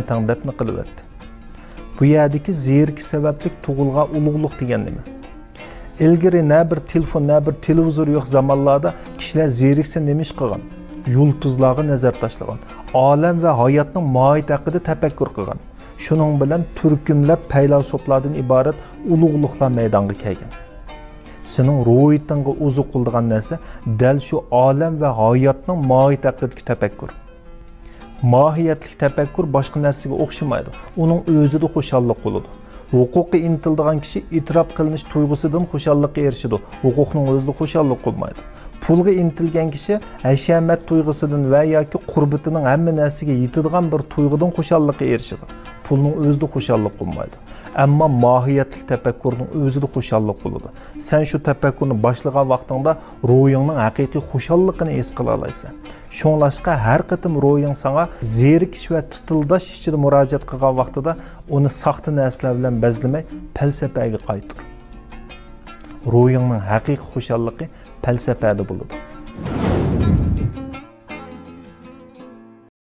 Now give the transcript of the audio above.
tangdapni qilyapti. Bu yerdagi zerik sababli tug'ilgan ulug'liq degan nima? Ilgari na bir telefon, na bir televizor yo'q zamonlarda kishilar zeriksa nima ish qilgan? Yulduzlarga nazar tashlagan. Olam va hayotning mohiyati haqida tafakkur qilgan. Shuning bilan turkumlab faylasuflardan iborat ulug'liqlar maydonga kelgan. Sening ruhiyatingga uzuq qildigan narsa dal shu olam va hayotning mohiyati haqidagi tafakkur. Mohiyatli tafakkur boshqa narsaga o'xshamaydi. Uning o'zida xushallik bo'ladi. Huquqqa intiladigan kishi e'tirof qilinish tuyg'usidan xushallikka erishadi. Huquqning o'zida xushallik qilmaydi. Pulga intilgan kishi hashamat tuyg'usidan va yoki qurbatining hamma narsaga yetadigan bir tuyg'udan xushallikka erishadi. Pulning o'zida xushallik qilmaydi. Ammo mohiyatli tafakkurning o'zida xushallik bo'ladi. Sen shu tafakkurni boshlagan vaqtingda ruhingning haqiqiy xushalligini his qila olasan. Shunlashqa har qatim ruhing sana zerikish va titildash ichida murojaat qilgan vaqtida uni saxta narsalar bilan bezlamay falsafaga qaytar. Ruhingning haqiqiy xushalligi falsafada bo'ladi.